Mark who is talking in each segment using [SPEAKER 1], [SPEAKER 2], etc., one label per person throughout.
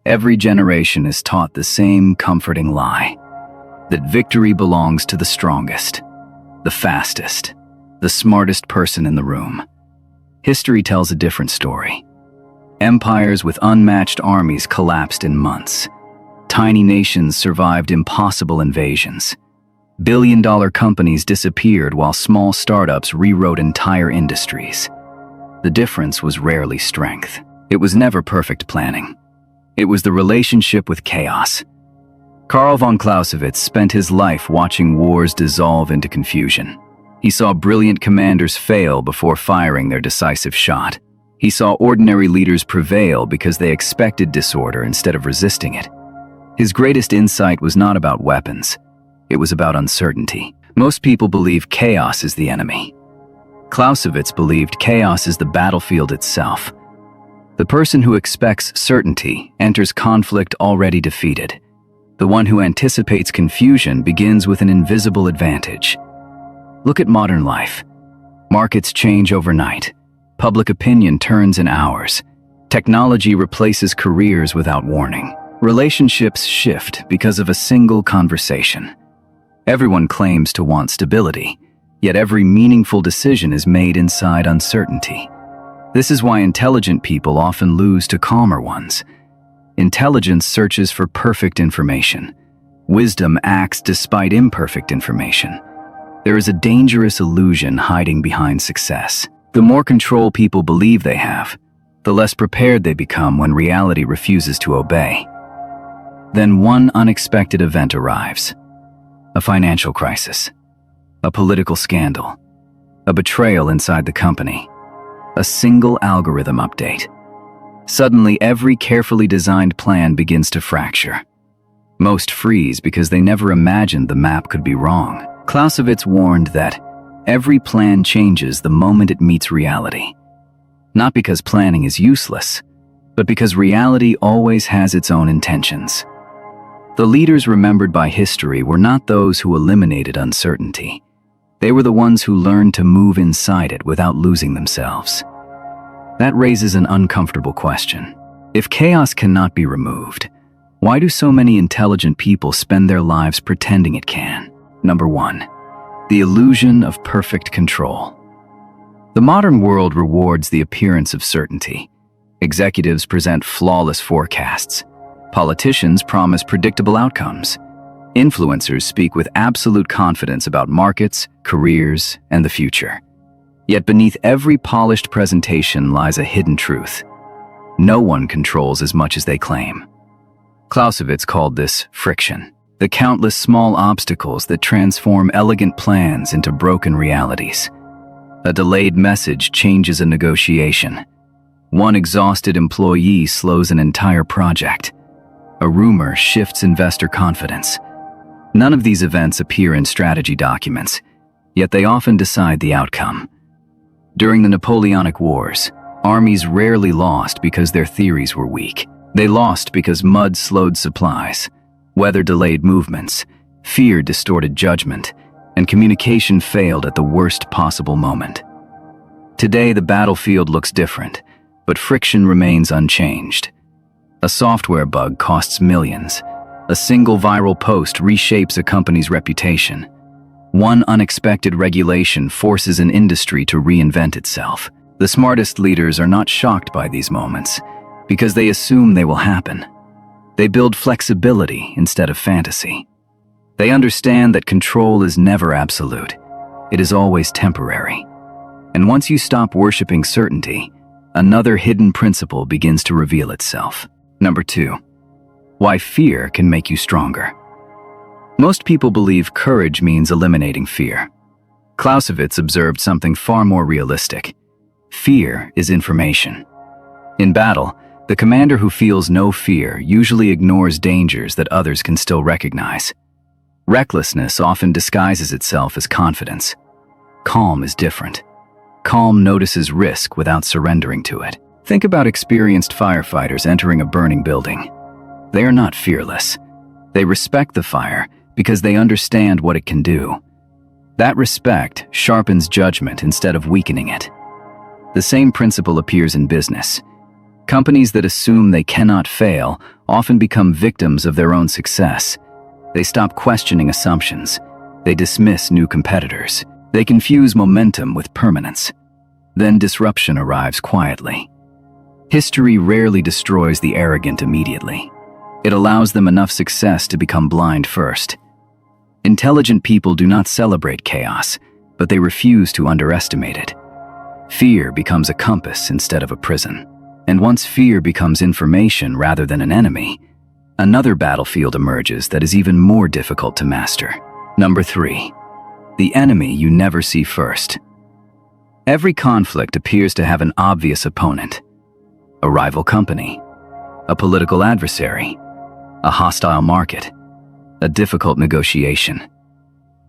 [SPEAKER 1] Every generation is taught the same comforting lie, that victory belongs to the strongest, the fastest, the smartest person in the room. History tells a different story. Empires with unmatched armies collapsed in months. Tiny nations survived impossible invasions. Billion-dollar companies disappeared while small startups rewrote entire industries. The difference was rarely strength. It was never perfect planning. It was the relationship with chaos. Karl von Clausewitz spent his life watching wars dissolve into confusion. He saw brilliant commanders fail before firing their decisive shot. He saw ordinary leaders prevail because they expected disorder instead of resisting it. His greatest insight was not about weapons. It was about uncertainty. Most people believe chaos is the enemy. Clausewitz believed chaos is the battlefield itself. The person who expects certainty enters conflict already defeated. The one who anticipates confusion begins with an invisible advantage. Look at modern life. Markets change overnight. Public opinion turns in hours. Technology replaces careers without warning. Relationships shift because of a single conversation. Everyone claims to want stability, yet every meaningful decision is made inside uncertainty. This is why intelligent people often lose to calmer ones. Intelligence searches for perfect information. Wisdom acts despite imperfect information. There is a dangerous illusion hiding behind success. The more control people believe they have, the less prepared they become when reality refuses to obey. Then one unexpected event arrives. A financial crisis, a political scandal, a betrayal inside the company, a single algorithm update. Suddenly, every carefully designed plan begins to fracture. Most freeze because they never imagined the map could be wrong. Clausewitz warned that every plan changes the moment it meets reality. Not because planning is useless, but because reality always has its own intentions. The leaders remembered by history were not those who eliminated uncertainty. They were the ones who learned to move inside it without losing themselves. That raises an uncomfortable question. If chaos cannot be removed, why do so many intelligent people spend their lives pretending it can? Number 1. The illusion of perfect control. The modern world rewards the appearance of certainty. Executives present flawless forecasts. Politicians promise predictable outcomes. Influencers speak with absolute confidence about markets, careers, and the future. Yet beneath every polished presentation lies a hidden truth. No one controls as much as they claim. Clausewitz called this friction, the countless small obstacles that transform elegant plans into broken realities. A delayed message changes a negotiation. One exhausted employee slows an entire project. A rumor shifts investor confidence. None of these events appear in strategy documents, yet they often decide the outcome. During the Napoleonic Wars, armies rarely lost because their theories were weak. They lost because mud slowed supplies, weather delayed movements, fear distorted judgment, and communication failed at the worst possible moment. Today, the battlefield looks different, but friction remains unchanged. A software bug costs millions. A single viral post reshapes a company's reputation. One unexpected regulation forces an industry to reinvent itself. The smartest leaders are not shocked by these moments because they assume they will happen. They build flexibility instead of fantasy. They understand that control is never absolute. It is always temporary. And once you stop worshiping certainty, another hidden principle begins to reveal itself. Number 2. Why fear can make you stronger. Most people believe courage means eliminating fear. Clausewitz observed something far more realistic. Fear is information. In battle, the commander who feels no fear usually ignores dangers that others can still recognize. Recklessness often disguises itself as confidence. Calm is different. Calm notices risk without surrendering to it. Think about experienced firefighters entering a burning building. They are not fearless. They respect the fire because they understand what it can do. That respect sharpens judgment instead of weakening it. The same principle appears in business. Companies that assume they cannot fail often become victims of their own success. They stop questioning assumptions. They dismiss new competitors. They confuse momentum with permanence. Then disruption arrives quietly. History rarely destroys the arrogant immediately. It allows them enough success to become blind first. Intelligent people do not celebrate chaos, but they refuse to underestimate it. Fear becomes a compass instead of a prison. And once fear becomes information rather than an enemy, another battlefield emerges that is even more difficult to master. Number 3. The enemy you never see first. Every conflict appears to have an obvious opponent. A rival company, a political adversary, a hostile market, a difficult negotiation.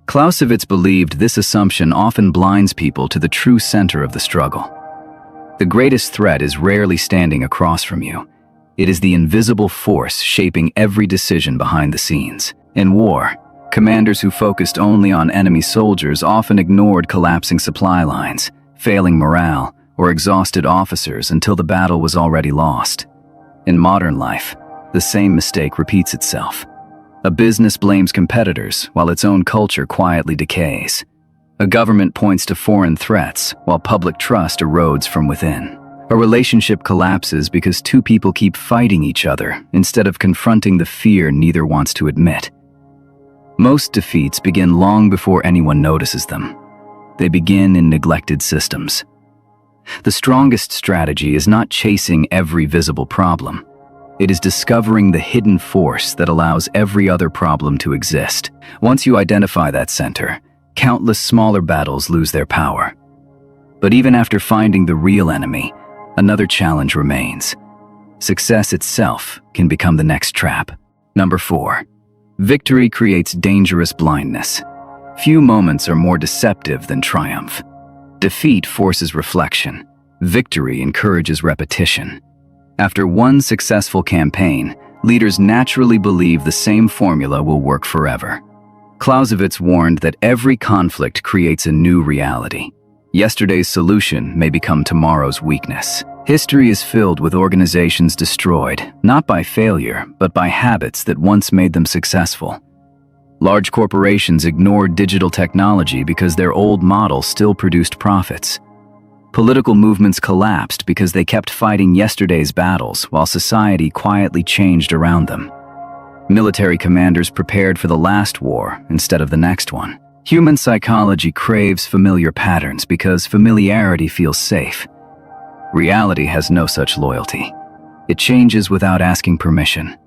[SPEAKER 1] Clausewitz believed this assumption often blinds people to the true center of the struggle. The greatest threat is rarely standing across from you. It is the invisible force shaping every decision behind the scenes. In war, commanders who focused only on enemy soldiers often ignored collapsing supply lines, failing morale, or exhausted officers until the battle was already lost. In modern life, the same mistake repeats itself. A business blames competitors while its own culture quietly decays. A government points to foreign threats while public trust erodes from within. A relationship collapses because two people keep fighting each other instead of confronting the fear neither wants to admit. Most defeats begin long before anyone notices them. They begin in neglected systems. The strongest strategy is not chasing every visible problem. It is discovering the hidden force that allows every other problem to exist. Once you identify that center, countless smaller battles lose their power. But even after finding the real enemy, another challenge remains. Success itself can become the next trap. Number 4. Victory creates dangerous blindness. Few moments are more deceptive than triumph. Defeat forces reflection. Victory encourages repetition. After one successful campaign, leaders naturally believe the same formula will work forever. Clausewitz warned that every conflict creates a new reality. Yesterday's solution may become tomorrow's weakness. History is filled with organizations destroyed, not by failure, but by habits that once made them successful. Large corporations ignored digital technology because their old model still produced profits. Political movements collapsed because they kept fighting yesterday's battles while society quietly changed around them. Military commanders prepared for the last war instead of the next one. Human psychology craves familiar patterns because familiarity feels safe. Reality has no such loyalty. It changes without asking permission.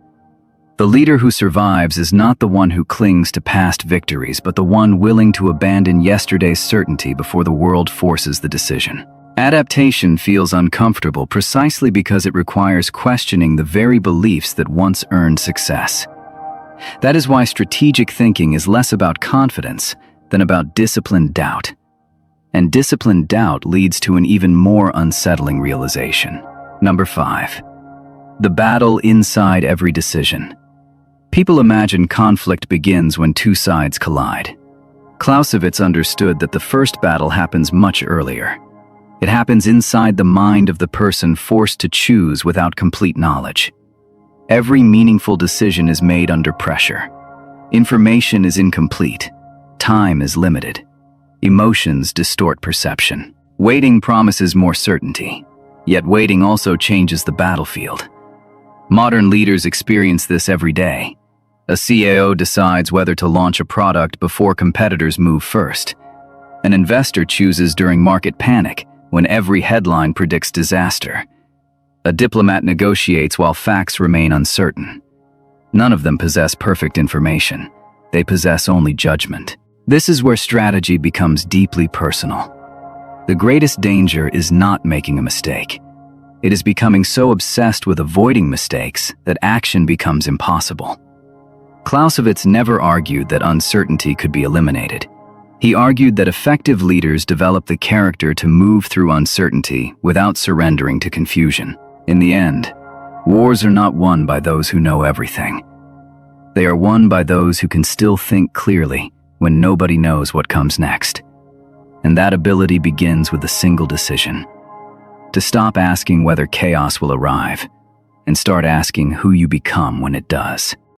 [SPEAKER 1] The leader who survives is not the one who clings to past victories, but the one willing to abandon yesterday's certainty before the world forces the decision. Adaptation feels uncomfortable precisely because it requires questioning the very beliefs that once earned success. That is why strategic thinking is less about confidence than about disciplined doubt. And disciplined doubt leads to an even more unsettling realization. Number 5. The battle inside every decision. People imagine conflict begins when two sides collide. Clausewitz understood that the first battle happens much earlier. It happens inside the mind of the person forced to choose without complete knowledge. Every meaningful decision is made under pressure. Information is incomplete. Time is limited. Emotions distort perception. Waiting promises more certainty, yet waiting also changes the battlefield. Modern leaders experience this every day. A CAO decides whether to launch a product before competitors move first. An investor chooses during market panic, when every headline predicts disaster. A diplomat negotiates while facts remain uncertain. None of them possess perfect information. They possess only judgment. This is where strategy becomes deeply personal. The greatest danger is not making a mistake. It is becoming so obsessed with avoiding mistakes that action becomes impossible. Clausewitz never argued that uncertainty could be eliminated. He argued that effective leaders develop the character to move through uncertainty without surrendering to confusion. In the end, wars are not won by those who know everything. They are won by those who can still think clearly when nobody knows what comes next. And that ability begins with a single decision: to stop asking whether chaos will arrive and start asking who you become when it does.